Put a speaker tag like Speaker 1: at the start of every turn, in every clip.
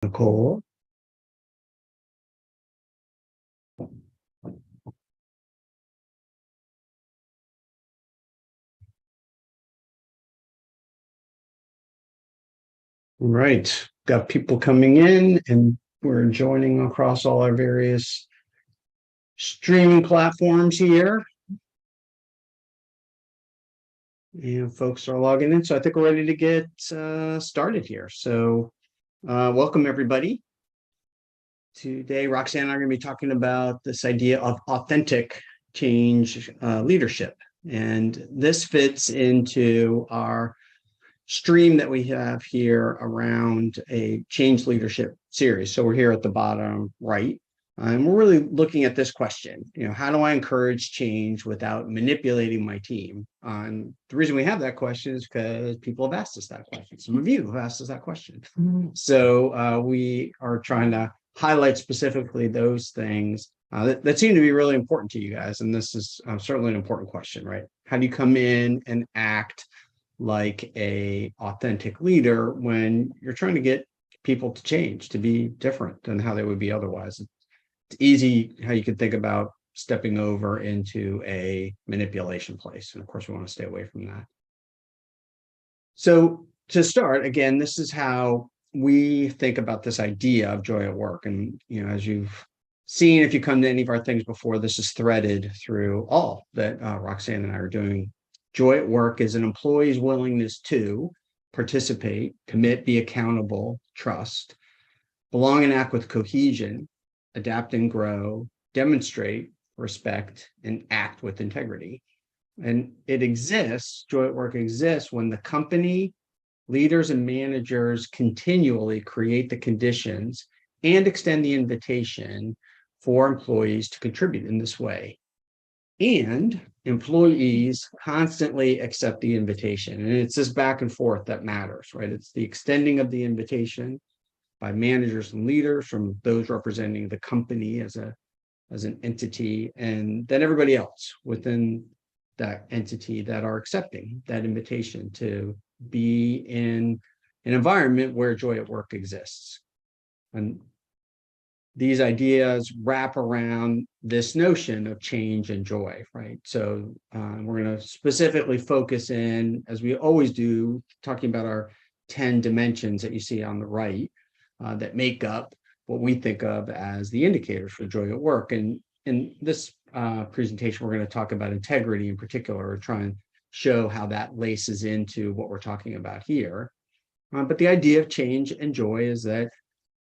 Speaker 1: Nicole. Right. Got people coming in and we're joining across all our various streaming platforms here. And folks are logging in. So I think we're ready to get started here. So welcome everybody. Today, Roxanne and I are going to be talking about this idea of authentic change leadership. And this fits into our stream that we have here around a change leadership series. So we're here at the bottom right, and we're really looking at this question, how do I encourage change without manipulating my team? And the reason we have that question is because people have asked us that question. Some of you have asked us that question. So we are trying to highlight specifically those things that seem to be really important to you guys. And this is certainly an important question, right? How do you come in and act like a authentic leader when you're trying to get people to change, to be different than how they would be otherwise? It's easy how you can think about stepping over into a manipulation place. And of course, we want to stay away from that. So to start, again, this is how we think about this idea of joy at work. And, as you've seen, if you come to any of our things before, this is threaded through all that Roxanne and I are doing. Joy at work is an employee's willingness to participate, commit, be accountable, trust, belong and act with cohesion, adapt and grow, demonstrate respect, and act with integrity. And it exists, joy at work exists when the company, leaders, and managers continually create the conditions and extend the invitation for employees to contribute in this way. And employees constantly accept the invitation. And it's this back and forth that matters, right? It's the extending of the invitation by managers and leaders, from those representing the company as an entity, and then everybody else within that entity that are accepting that invitation to be in an environment where joy at work exists. And these ideas wrap around this notion of change and joy, right? So we're going to specifically focus in, as we always do, talking about our 10 dimensions that you see on the right that make up what we think of as the indicators for joy at work. And in this presentation, we're going to talk about integrity in particular, or try and show how that laces into what we're talking about here. But the idea of change and joy is that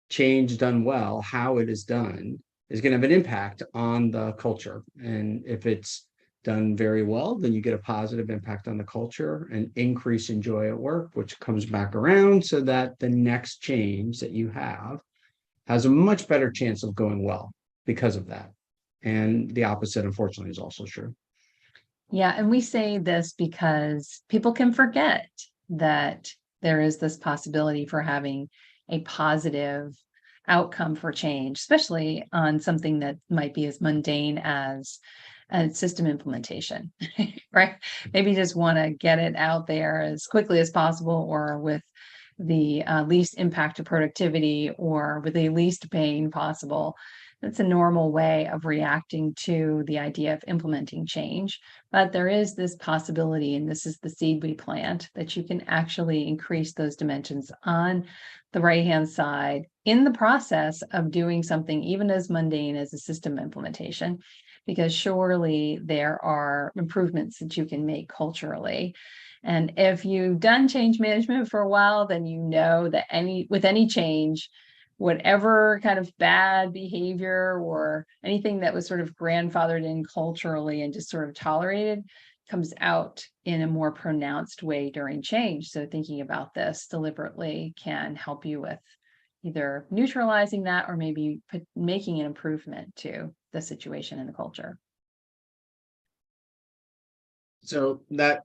Speaker 1: change done well, how it is done, is going to have an impact on the culture. And if it's done very well, then you get a positive impact on the culture, an increase in joy at work, which comes back around so that the next change that you have has a much better chance of going well because of that. And the opposite, unfortunately, is also true.
Speaker 2: Yeah, and we say this because people can forget that there is this possibility for having a positive outcome for change, especially on something that might be as mundane as a system implementation, right? Maybe you just want to get it out there as quickly as possible, or with the least impact to productivity, or with the least pain possible. That's a normal way of reacting to the idea of implementing change. But there is this possibility, and this is the seed we plant, that you can actually increase those dimensions on the right-hand side in the process of doing something even as mundane as a system implementation, because surely there are improvements that you can make culturally. And if you've done change management for a while, then you know that with any change, whatever kind of bad behavior or anything that was sort of grandfathered in culturally and just sort of tolerated comes out in a more pronounced way during change. So thinking about this deliberately can help you with either neutralizing that or maybe making an improvement to the situation and the culture.
Speaker 1: So that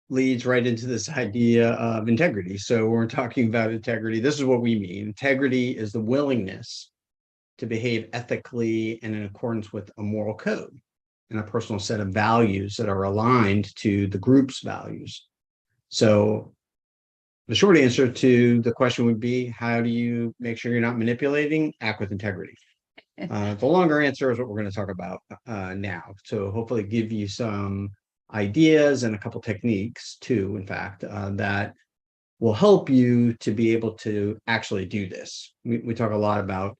Speaker 1: leads right into this idea of integrity. So when we're talking about integrity, this is what we mean. Integrity is the willingness to behave ethically and in accordance with a moral code and a personal set of values that are aligned to the group's values. So the short answer to the question would be, how do you make sure you're not manipulating? Act with integrity. The longer answer is what we're going to talk about now. So hopefully give you some ideas and a couple techniques too, in fact, that will help you to be able to actually do this. We talk a lot about,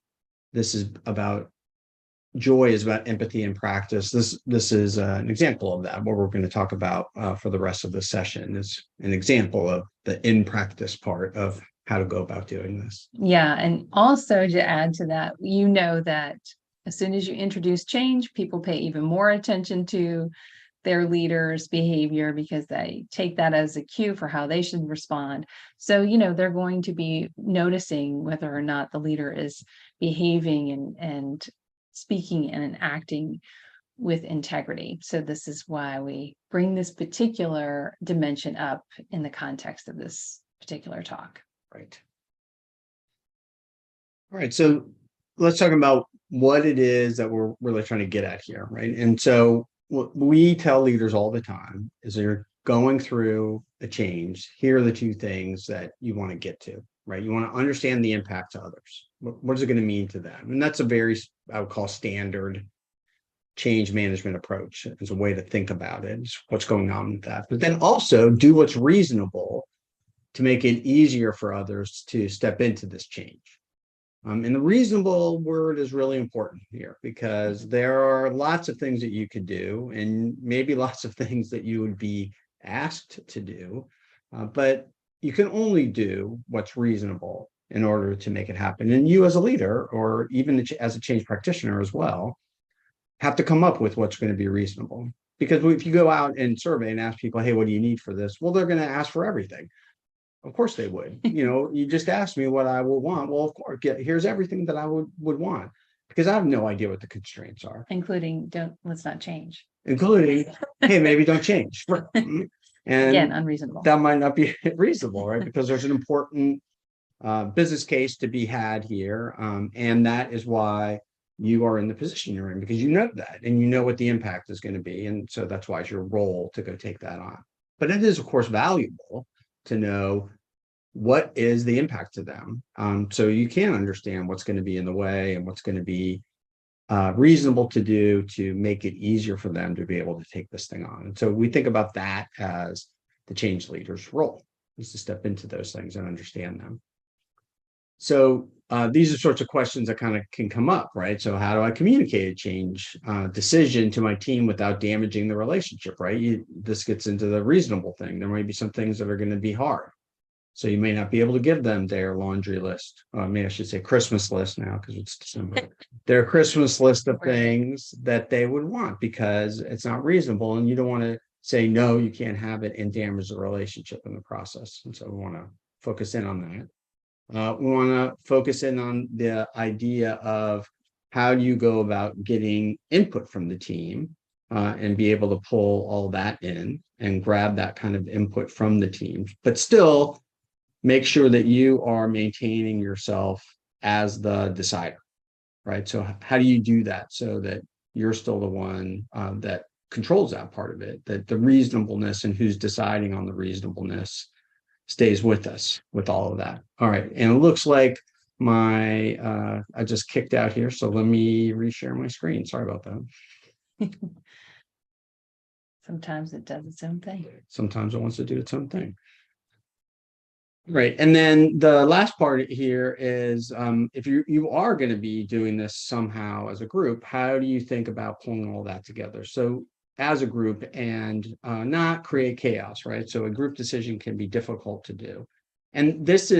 Speaker 1: this is about, joy is about empathy and practice. This is an example of that. What we're going to talk about for the rest of the session is an example of the in practice part of how to go about doing this.
Speaker 2: Yeah. And also to add to that, you know that as soon as you introduce change, people pay even more attention to their leader's behavior because they take that as a cue for how they should respond. So, they're going to be noticing whether or not the leader is behaving and speaking and acting with integrity. So this is why we bring this particular dimension up in the context of this particular talk.
Speaker 1: Right. All right. So let's talk about what it is that we're really trying to get at here. Right. And so what we tell leaders all the time is they're going through a change. Here are the two things that you want to get to, right? You want to understand the impact to others. What is it going to mean to them? And that's a very, I would call, standard change management approach. As a way to think about it, is what's going on with that. But then also do what's reasonable to make it easier for others to step into this change. And the reasonable word is really important here, because there are lots of things that you could do, and maybe lots of things that you would be asked to do, but you can only do what's reasonable in order to make it happen. And you as a leader, or even as a change practitioner as well, have to come up with what's going to be reasonable. Because if you go out and survey and ask people, hey, what do you need for this? Well, they're going to ask for everything. Of course they would. You just asked me what I would want. Well, of course, here's everything that I would want, because I have no idea what the constraints are.
Speaker 2: Including, let's not change.
Speaker 1: Including, hey, maybe don't change. And
Speaker 2: again, unreasonable.
Speaker 1: That might not be reasonable, right? Because there's an important business case to be had here. And that is why you are in the position you're in, because you know that, and you know what the impact is going to be. And so that's why it's your role to go take that on. But it is, of course, valuable to know what is the impact to them, so you can understand what's going to be in the way and what's going to be reasonable to do to make it easier for them to be able to take this thing on. And so we think about that as the change leader's role, is to step into those things and understand them. So these are sorts of questions that kind of can come up, right? So how do I communicate a change decision to my team without damaging the relationship, right? This gets into the reasonable thing. There might be some things that are going to be hard. So you may not be able to give them their laundry list. Maybe I should say Christmas list now, because it's December. Their Christmas list of things that they would want, because it's not reasonable. And you don't want to say, no, you can't have it, and damage the relationship in the process. And so we want to focus in on that. We want to focus in on the idea of how do you go about getting input from the team and be able to pull all that in and grab that kind of input from the team, but still make sure that you are maintaining yourself as the decider, right? So how do you do that so that you're still the one that controls that part of it, that the reasonableness and who's deciding on the reasonableness stays with us with all of that. All right. And it looks like I just kicked out here. So let me reshare my screen. Sorry about that.
Speaker 2: Sometimes it does its own thing.
Speaker 1: Sometimes it wants to do its own thing. Right. And then the last part here is if you are going to be doing this somehow as a group, how do you think about pulling all that together? So as a group, and not create chaos, right? So a group decision can be difficult to do. And these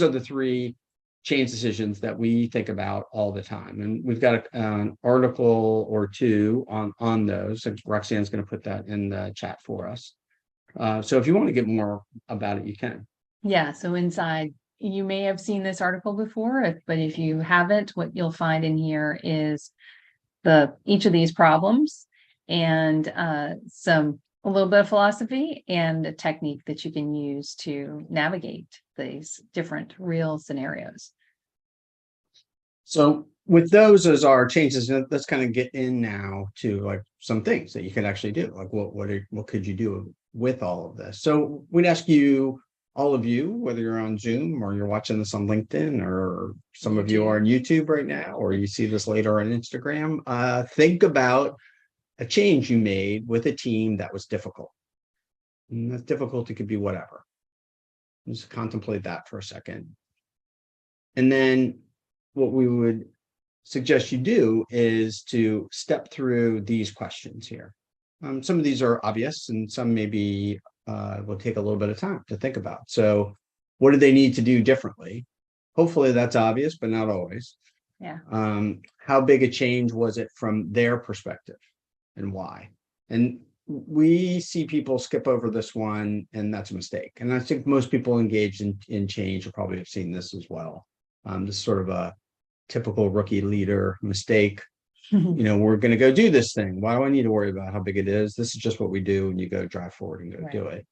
Speaker 1: are the three change decisions that we think about all the time. And we've got an article or two on those. And Roxanne's going to put that in the chat for us. So if you want to get more about it, you can.
Speaker 2: Yeah. So inside, you may have seen this article before, but if you haven't, what you'll find in here is each of these problems, and a little bit of philosophy and a technique that you can use to navigate these different real scenarios.
Speaker 1: So with those as our changes, let's kind of get in now to like some things that you can actually do. Like what could you do with all of this? So we'd ask you, all of you, whether you're on Zoom or you're watching this on LinkedIn, or some of you
Speaker 2: YouTube.
Speaker 1: are on YouTube right now, or you see this later on Instagram, think about a change you made with a team that was difficult. And that difficulty could be whatever. Just contemplate that for a second. And then what we would suggest you do is to step through these questions here. Some of these are obvious and some maybe will take a little bit of time to think about. So what do they need to do differently? Hopefully that's obvious, but not always.
Speaker 2: Yeah.
Speaker 1: How big a change was it from their perspective and why? And we see people skip over this one, and that's a mistake. And I think most people engaged in change will probably have seen this as well. This is sort of a typical rookie leader mistake. We're going to go do this thing. Why do I need to worry about how big it is? This is just what we do, and you go drive forward and go do it.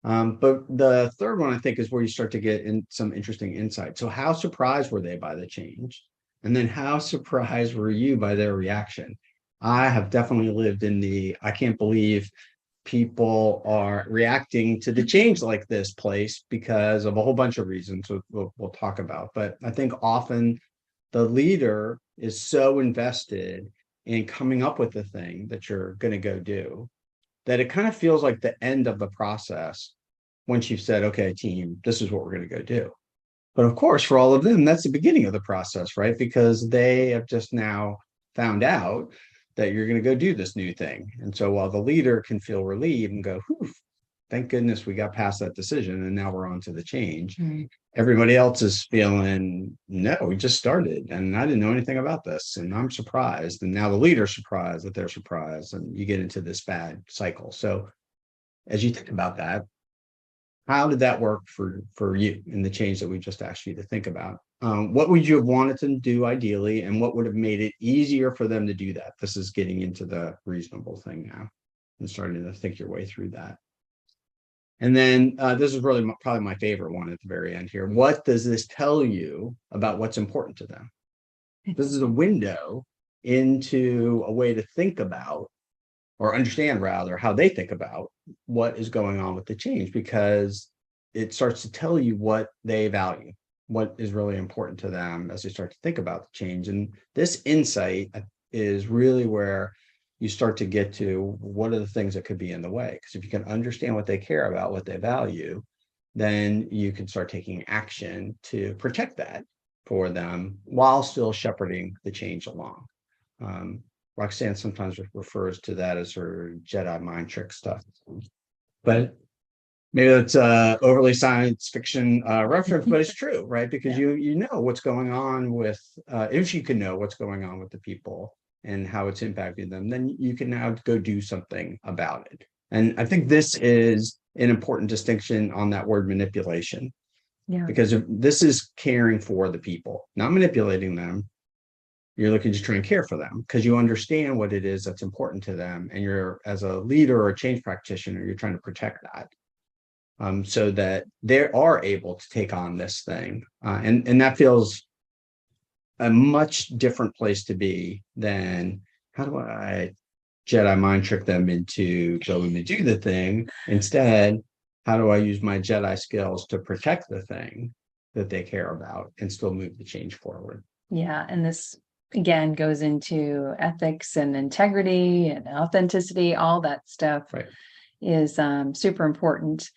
Speaker 1: But the third one, I think, is where you start to get in some interesting insight. So how surprised were they by the change? And then how surprised were you by their reaction? I have definitely lived in I can't believe people are reacting to the change like this place because of a whole bunch of reasons we'll talk about. But I think often the leader is so invested in coming up with the thing that you're going to go do that it kind of feels like the end of the process once you've said, okay, team, this is what we're going to go do. But of course, for all of them, that's the beginning of the process, right? Because they have just now found out that you're going to go do this new thing. And so while the leader can feel relieved and go, whew, thank goodness we got past that decision and now we're on to the change. Everybody else is feeling, no, we just started and I didn't know anything about this and I'm surprised. And now the leader's surprised that they're surprised, and you get into this bad cycle. So as you think about that, how did that work for you in the change that we just asked you to think about? What would you have wanted them to do ideally, and what would have made it easier for them to do that? This is getting into the reasonable thing now and starting to think your way through that. And then this is really probably my favorite one at the very end here. What does this tell you about what's important to them? This is a window into a way to think about, or understand rather, how they think about what is going on with the change, because it starts to tell you what they value, what is really important to them as they start to think about the change. And this insight is really where you start to get to what are the things that could be in the way. Because if you can understand what they care about, what they value, then you can start taking action to protect that for them while still shepherding the change along. Roxanne sometimes refers to that as her Jedi mind trick stuff, but maybe that's overly science fiction reference, but it's true, right? Because you know what's going on with, if you can know what's going on with the people and how it's impacting them, then you can now go do something about it. And I think this is an important distinction on that word manipulation, because if this is caring for the people, not manipulating them. You're looking to try and care for them because you understand what it is that's important to them. And you're, as a leader or a change practitioner, you're trying to protect that so that they are able to take on this thing. And that feels a much different place to be than how do I Jedi mind trick them into going to do the thing? Instead, how do I use my Jedi skills to protect the thing that they care about and still move the change forward?
Speaker 2: Yeah. And this again goes into ethics and integrity and authenticity. All that stuff is super important.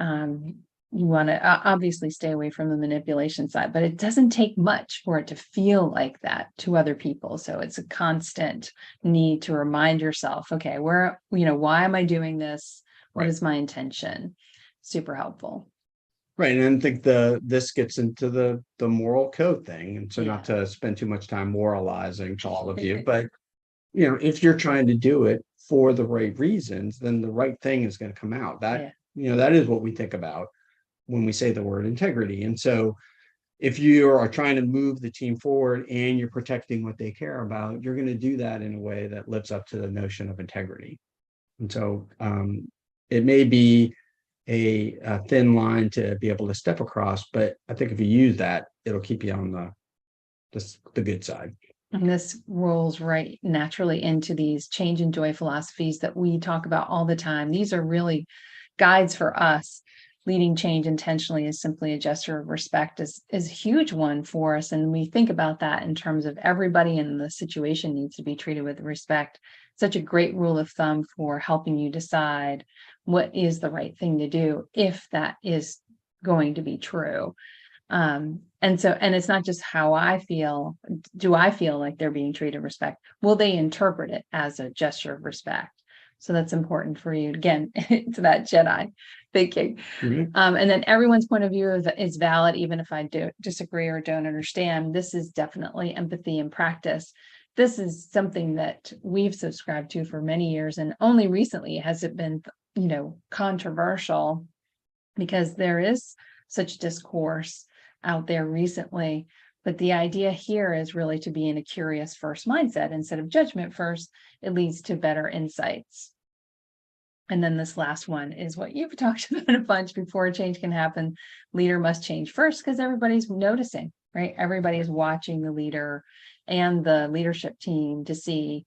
Speaker 2: You want to obviously stay away from the manipulation side, but it doesn't take much for it to feel like that to other people. So it's a constant need to remind yourself, okay, why am I doing this? What is my intention? Super helpful.
Speaker 1: Right. And I think this gets into the moral code thing. And so not to spend too much time moralizing to all of you, but if you're trying to do it for the right reasons, then the right thing is going to come out. That that is what we think about when we say the word integrity. And so if you are trying to move the team forward and you're protecting what they care about, you're going to do that in a way that lives up to the notion of integrity. And so it may be a thin line to be able to step across, but I think if you use that, it'll keep you on the good side.
Speaker 2: And this rolls right naturally into these change and joy philosophies that we talk about all the time. These are really guides for us leading change intentionally is simply a gesture of respect is a huge one for us. And we think about that in terms of everybody in the situation needs to be treated with respect. Such a great rule of thumb for helping you decide what is the right thing to do if that is going to be true. And it's not just how I feel. Do I feel like they're being treated with respect? Will they interpret it as a gesture of respect? So that's important for you. Again, to that Jedi thinking.
Speaker 1: Mhm.
Speaker 2: And then everyone's point of view is valid, even if I do disagree or don't understand. This is definitely empathy in practice. This is something that we've subscribed to for many years, and only recently has it been, controversial, because there is such discourse out there recently. But the idea here is really to be in a curious first mindset instead of judgment first. It leads to better insights. And then this last one is what you've talked about a bunch. Before a change can happen, leader must change first, because everybody's noticing, right? Everybody's watching the leader and the leadership team to see,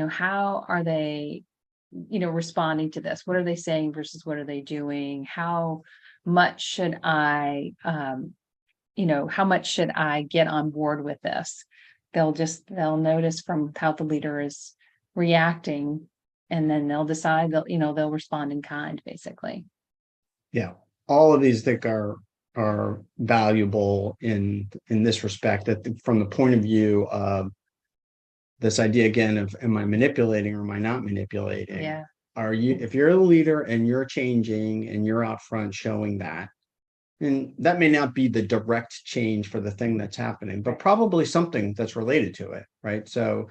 Speaker 2: how are they, responding to this? What are they saying versus what are they doing? How much should I, how much should I get on board with this? They'll notice from how the leader is reacting, and then they'll decide they'll respond in kind, basically.
Speaker 1: Yeah, all of these I think are valuable in this respect, that from the point of view of this idea again of, am I manipulating or am I not manipulating?
Speaker 2: Yeah.
Speaker 1: If you're a leader and you're changing and you're out front showing that, and that may not be the direct change for the thing that's happening, but probably something that's related to it, right? So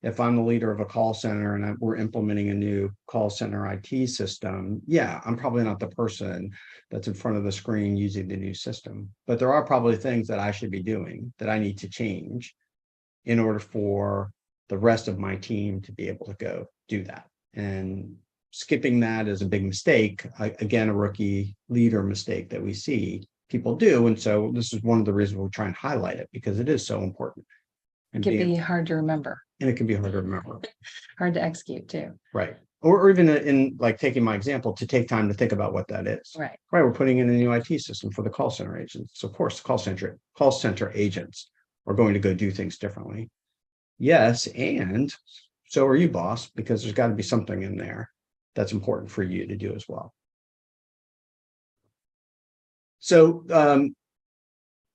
Speaker 1: if I'm the leader of a call center and we're implementing a new call center IT system, yeah, I'm probably not the person that's in front of the screen using the new system, but there are probably things that I should be doing that I need to change in order for the rest of my team to be able to go do that. And skipping that is a big mistake. Again, a rookie leader mistake that we see people do. And so this is one of the reasons we're trying to highlight it, because it is so important.
Speaker 2: It can be hard to remember.
Speaker 1: And it can be hard to remember.
Speaker 2: Hard to execute too.
Speaker 1: Right. Or even in like taking my example, to take time to think about what that is.
Speaker 2: Right.
Speaker 1: Right. We're putting in a new IT system for the call center agents. So of course, call center agents are going to go do things differently. Yes. And so are you, boss, because there's got to be something in there that's important for you to do as well. So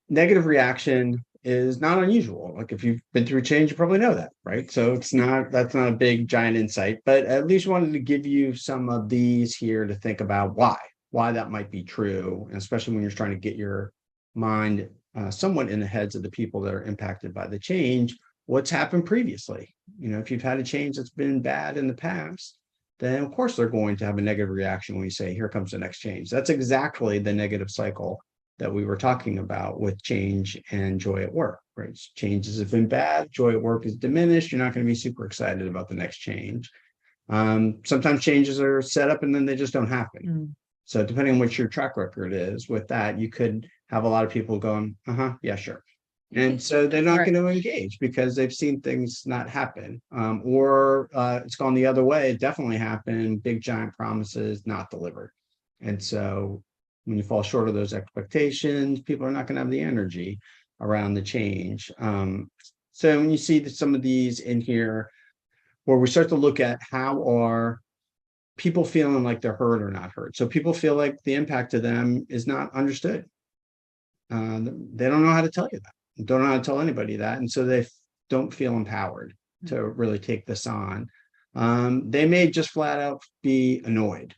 Speaker 1: negative reaction is not unusual. Like if you've been through change, you probably know that, right? So that's not a big giant insight, but at least wanted to give you some of these here to think about why that might be true, and especially when you're trying to get your mind somewhat in the heads of the people that are impacted by the change. What's happened previously? If you've had a change that's been bad in the past, then of course they're going to have a negative reaction when you say, here comes the next change. That's exactly the negative cycle that we were talking about with change and joy at work, right? Changes have been bad, joy at work is diminished. You're not going to be super excited about the next change. Sometimes changes are set up and then they just don't happen. Mm. So depending on what your track record is with that, you could have a lot of people going, yeah, sure. And so they're not going to engage because they've seen things not happen, or it's gone the other way. It definitely happened. Big giant promises not delivered. And so when you fall short of those expectations, people are not going to have the energy around the change. So when you see some of these in here, where we start to look at how are people feeling like they're heard or not heard. So people feel like the impact to them is not understood. They don't know how to tell you that. Don't know how to tell anybody that. And so they don't feel empowered to really take this on. They may just flat out be annoyed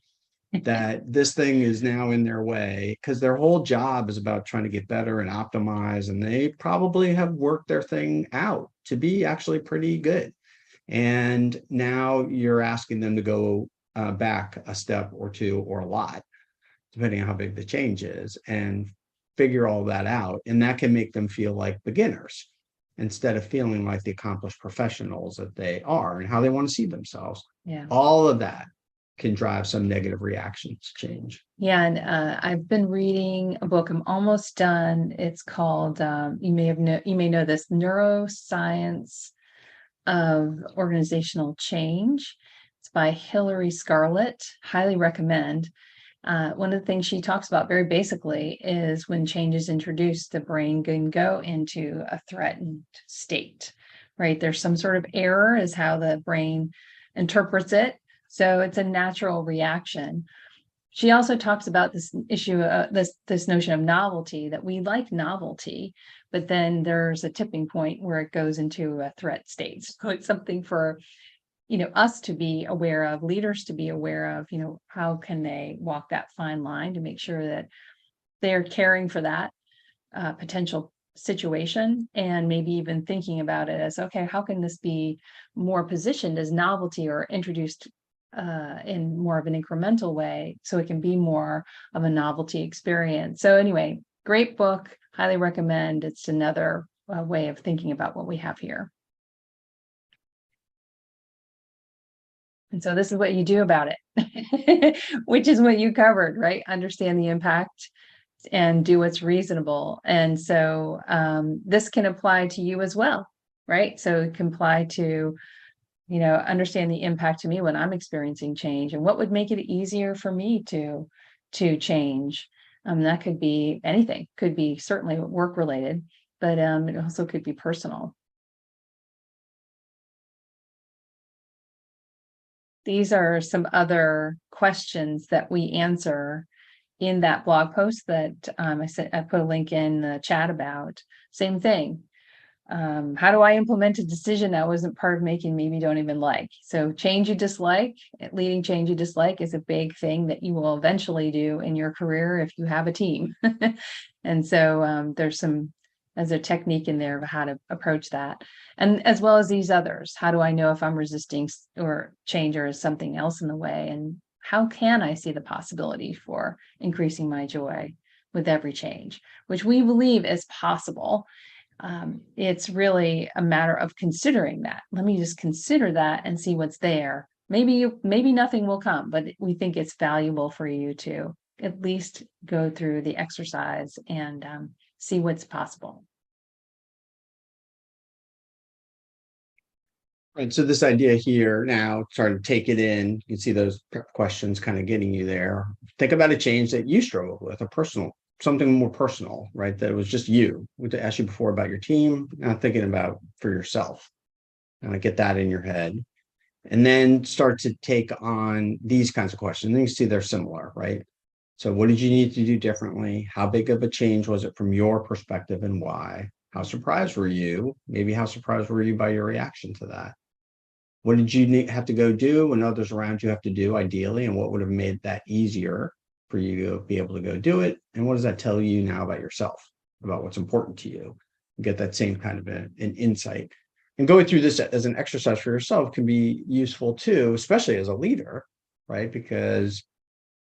Speaker 1: that this thing is now in their way, because their whole job is about trying to get better and optimize. And they probably have worked their thing out to be actually pretty good. And now you're asking them to go back a step or two or a lot, depending on how big the change is, and figure all that out. And that can make them feel like beginners instead of feeling like the accomplished professionals that they are and how they want to see themselves.
Speaker 2: Yeah.
Speaker 1: All of that can drive some negative reactions to change.
Speaker 2: Yeah. And I've been reading a book. I'm almost done. It's called, you may know this, Neuroscience of Organizational Change. It's by Hilary Scarlett. Highly recommend. One of the things she talks about very basically is when change is introduced, the brain can go into a threatened state, right? There's some sort of error is how the brain interprets it. So it's a natural reaction. She also talks about this issue, this notion of novelty, that we like novelty, but then there's a tipping point where it goes into a threat state. So it's something for us to be aware of, leaders to be aware of, how can they walk that fine line to make sure that they're caring for that potential situation, and maybe even thinking about it as, okay, how can this be more positioned as novelty or introduced in more of an incremental way so it can be more of a novelty experience. So anyway, great book, highly recommend. It's another way of thinking about what we have here. And so this is what you do about it, which is what you covered, right? Understand the impact and do what's reasonable. And so this can apply to you as well, right? So it can apply to, understand the impact to me when I'm experiencing change, and what would make it easier for me to change. That could be anything, could be certainly work related, but it also could be personal. These are some other questions that we answer in that blog post that I put a link in the chat about. Same thing. How do I implement a decision I wasn't part of making, maybe don't even like? So change you dislike, leading change you dislike is a big thing that you will eventually do in your career if you have a team. And so there's a technique in there of how to approach that. And as well as these others, how do I know if I'm resisting or change, or is something else in the way? And how can I see the possibility for increasing my joy with every change, which we believe is possible. It's really a matter of considering that. Let me just consider that and see what's there. Maybe nothing will come, but we think it's valuable for you to at least go through the exercise and see what's possible.
Speaker 1: Right. So this idea here now, starting to take it in, you can see those questions kind of getting you there. Think about a change that you struggled with, something more personal, right? That was just you. We asked you before about your team, now thinking about for yourself. Get that in your head. And then start to take on these kinds of questions. And you see they're similar, right? So what did you need to do differently? How big of a change was it from your perspective, and why? How surprised were you? Maybe how surprised were you by your reaction to that? What did you have to go do when others around you have to do, ideally, and what would have made that easier for you to be able to go do it? And what does that tell you now about yourself, about what's important to you? Get that same kind of an insight. And going through this as an exercise for yourself can be useful too, especially as a leader, right? Because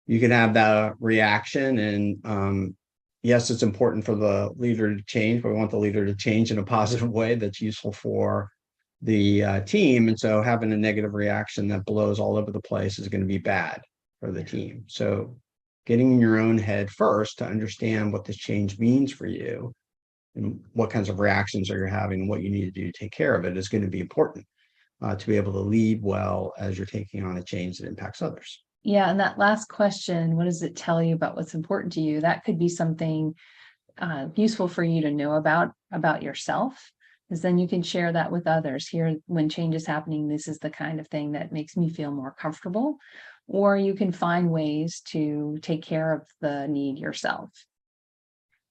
Speaker 1: you can have that reaction, and yes, it's important for the leader to change, but we want the leader to change in a positive way that's useful for the team. And so having a negative reaction that blows all over the place is going to be bad for the team. So getting in your own head first to understand what this change means for you and what kinds of reactions are you having and what you need to do to take care of it is going to be important to be able to lead well as you're taking on a change that impacts others.
Speaker 2: Yeah, and that last question, what does it tell you about what's important to you? That could be something useful for you to know about yourself, because then you can share that with others. Here, when change is happening, this is the kind of thing that makes me feel more comfortable. Or you can find ways to take care of the need yourself.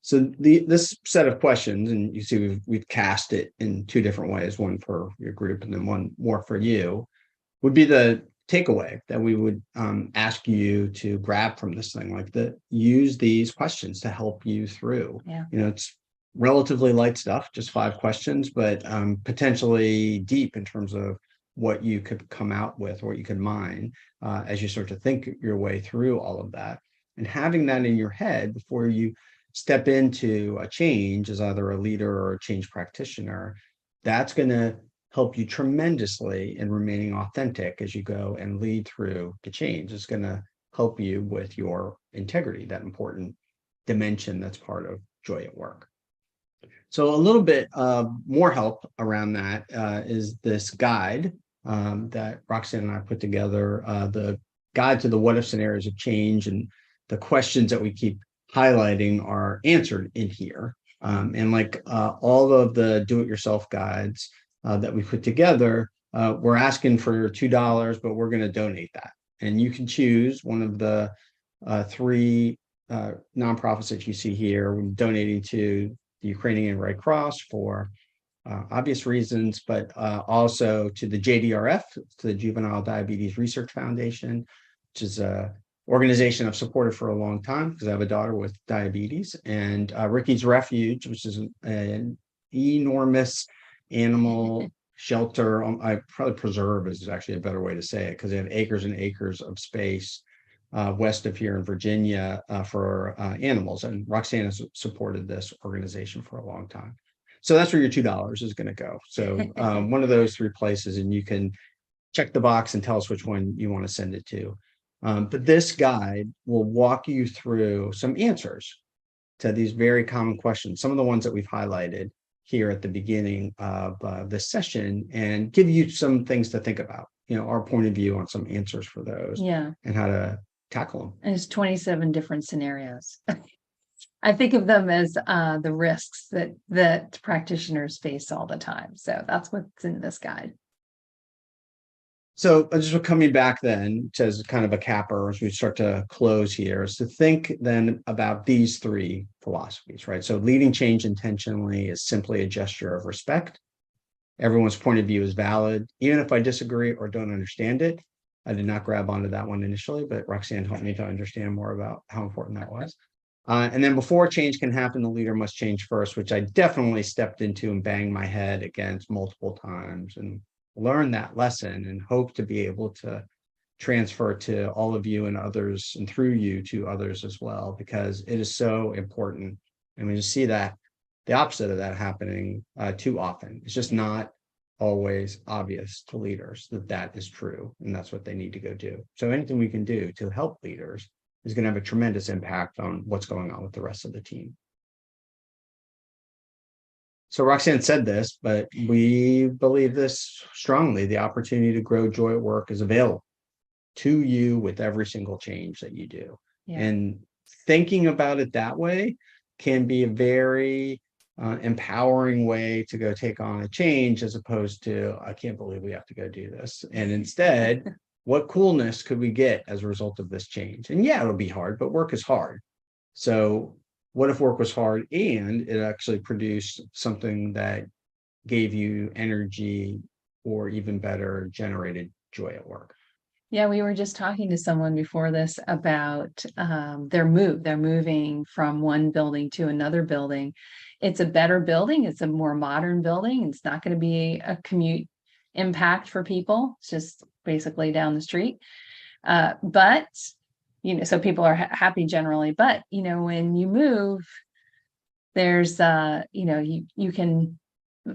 Speaker 1: So this set of questions, and you see we've cast it in two different ways, one for your group and then one more for you, would be the takeaway that we would ask you to grab from this thing, like use these questions to help you through.
Speaker 2: Yeah.
Speaker 1: It's relatively light stuff, just 5 questions, but potentially deep in terms of what you could come out with, what you could mine as you start to think your way through all of that. And having that in your head before you step into a change as either a leader or a change practitioner, that's going to help you tremendously in remaining authentic as you go and lead through the change. It's going to help you with your integrity, that important dimension that's part of joy at work. So a little bit more help around that is this guide that Roxanne and I put together, the guide to the what if scenarios of change. And the questions that we keep highlighting are answered in here. And like all of the do-it-yourself guides that we put together, we're asking for $2, but we're going to donate that. And you can choose one of the three nonprofits that you see here. We're donating to the Ukrainian Red Cross for obvious reasons, but also to the JDRF, to the Juvenile Diabetes Research Foundation, which is a organization I've supported for a long time because I have a daughter with diabetes, and Ricky's Refuge, which is an enormous animal shelter. I probably preserve is actually a better way to say it, because they have acres and acres of space west of here in Virginia for animals. And Roxanne has supported this organization for a long time. So that's where your $2 is going to go. So one of those three places, and you can check the box and tell us which one you want to send it to. But this guide will walk you through some answers to these very common questions, some of the ones that we've highlighted here at the beginning of this session, and give you some things to think about, our point of view on some answers for those,
Speaker 2: Yeah.
Speaker 1: and how to tackle them.
Speaker 2: And it's 27 different scenarios. I think of them as the risks that practitioners face all the time. So that's what's in this guide.
Speaker 1: So just coming back then to as kind of a capper as we start to close here, is to think then about these three philosophies, right? So leading change intentionally is simply a gesture of respect. Everyone's point of view is valid, even if I disagree or don't understand it. I did not grab onto that one initially, but Roxanne helped me to understand more about how important that was. And then before change can happen, the leader must change first, which I definitely stepped into and banged my head against multiple times, and learn that lesson and hope to be able to transfer to all of you and others, and through you to others as well, because it is so important. And we just see that the opposite of that happening too often. It's just not always obvious to leaders that that is true, and that's what they need to go do. So anything we can do to help leaders is going to have a tremendous impact on what's going on with the rest of the team. So Roxanne said this, but we believe this strongly. The opportunity to grow joy at work is available to you with every single change that you do. Yeah. And thinking about it that way can be a very empowering way to go take on a change, as opposed to, I can't believe we have to go do this. And instead, what coolness could we get as a result of this change? And yeah, it'll be hard, but work is hard. So what if work was hard and it actually produced something that gave you energy, or even better, generated joy at work?
Speaker 2: Yeah, we were just talking to someone before this about their move. They're moving from one building to another building. It's a better building. It's a more modern building. It's not going to be a commute impact for people. It's just basically down the street. But so people are happy generally. But when you move, there's you can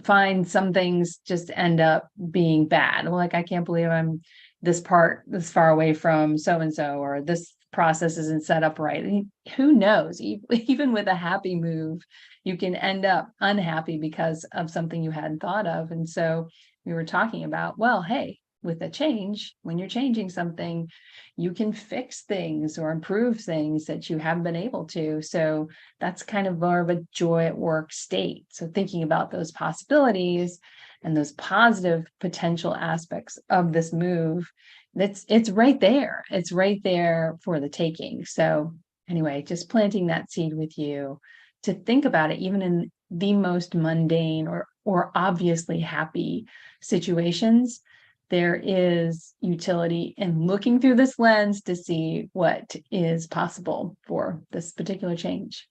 Speaker 2: find some things just end up being bad. Like, I can't believe I'm this far away from so-and-so, or this process isn't set up right. And who knows, even with a happy move, you can end up unhappy because of something you hadn't thought of. And so we were talking about, well, hey, with a change, when you're changing something, you can fix things or improve things that you haven't been able to. So that's kind of more of a joy at work state. So thinking about those possibilities and those positive potential aspects of this move, it's right there. It's right there for the taking. So anyway, just planting that seed with you to think about it, even in the most mundane or obviously happy situations. There is utility in looking through this lens to see what is possible for this particular change.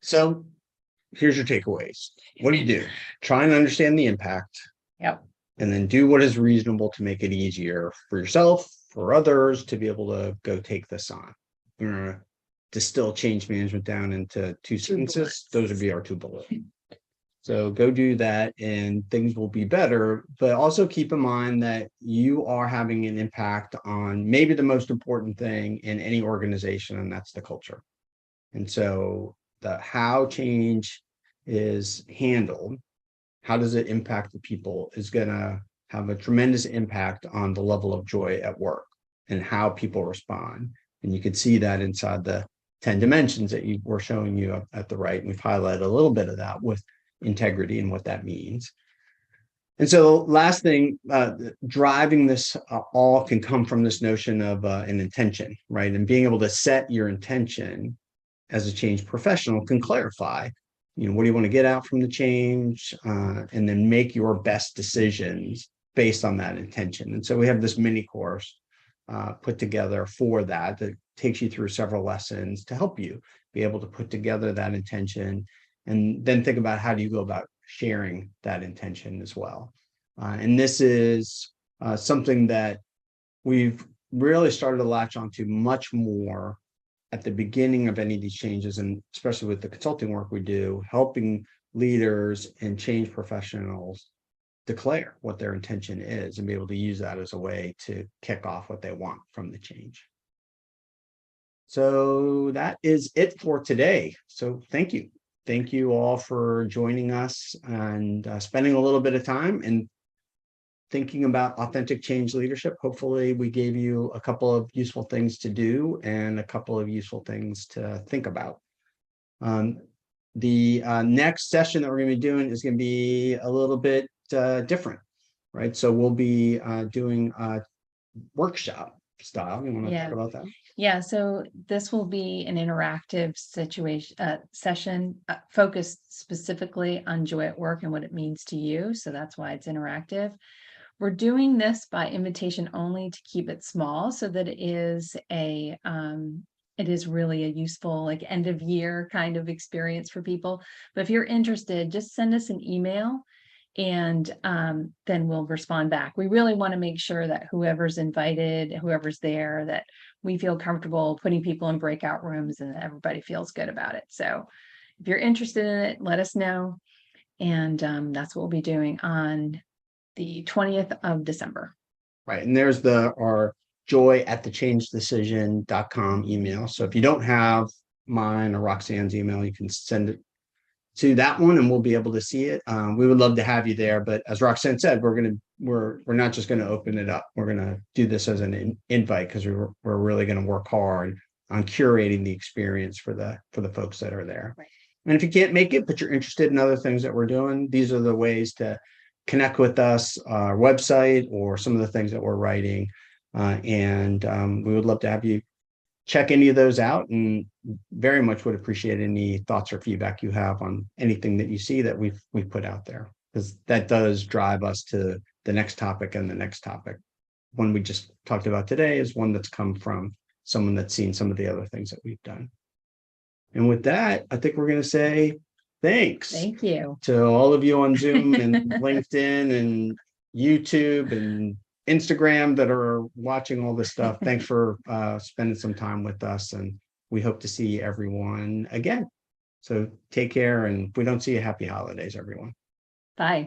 Speaker 1: So here's your takeaways. What do? Try and understand the impact.
Speaker 2: Yep.
Speaker 1: And then do what is reasonable to make it easier for yourself, for others, to be able to go take this on. We're going to distill change management down into two sentences. Those would be our two bullets. So go do that and things will be better, but also keep in mind that you are having an impact on maybe the most important thing in any organization, and that's the culture. And so the how change is handled, how does it impact the people, is going to have a tremendous impact on the level of joy at work. and how people respond. And you can see that inside the 10 dimensions that you were showing you at the right. And we've highlighted a little bit of that with integrity and what that means. And so last thing, driving this all can come from this notion of an intention, right? And being able to set your intention as a change professional can clarify, what do you want to get out from the change, and then make your best decisions based on that intention. And so we have this mini course put together for that takes you through several lessons to help you be able to put together that intention, and then think about how do you go about sharing that intention as well. And this is something that we've really started to latch onto much more at the beginning of any of these changes, and especially with the consulting work we do, helping leaders and change professionals declare what their intention is and be able to use that as a way to kick off what they want from the change. So that is it for today. So thank you. Thank you all for joining us and spending a little bit of time and thinking about authentic change leadership. Hopefully we gave you a couple of useful things to do and a couple of useful things to think about. The next session that we're going to be doing is going to be a little bit different, right? So we'll be doing a workshop style. You want to talk about that?
Speaker 2: Yeah, so this will be an interactive session focused specifically on joy at work and what it means to you. So that's why it's interactive. We're doing this by invitation only to keep it small, so that it is really a useful, like, end of year kind of experience for people. But if you're interested, just send us an email and then we'll respond back. We really want to make sure that whoever's invited, whoever's there, that we feel comfortable putting people in breakout rooms and everybody feels good about it. So if you're interested in it, let us know. And that's what we'll be doing on the 20th of December.
Speaker 1: Right. And there's our joy@thechangedecision.com email. So if you don't have mine or Roxanne's email, you can send it to that one and we'll be able to see it. We would love to have you there, but as Roxanne said, we're not just going to open it up. We're going to do this as an invite, because we're really going to work hard on curating the experience for the folks that are there.
Speaker 2: Right.
Speaker 1: And if you can't make it, but you're interested in other things that we're doing, these are the ways to connect with us, our website, or some of the things that we're writing. And we would love to have you check any of those out, and very much would appreciate any thoughts or feedback you have on anything that you see that we've put out there, because that does drive us to the next topic and the next topic. One we just talked about today is one that's come from someone that's seen some of the other things that we've done. And with that, I think we're going to say thanks.
Speaker 2: Thank you
Speaker 1: to all of you on Zoom and LinkedIn and YouTube and Instagram that are watching all this stuff. Thanks for spending some time with us, and we hope to see everyone again. So take care, and if we don't see you, happy holidays, everyone.
Speaker 2: Bye.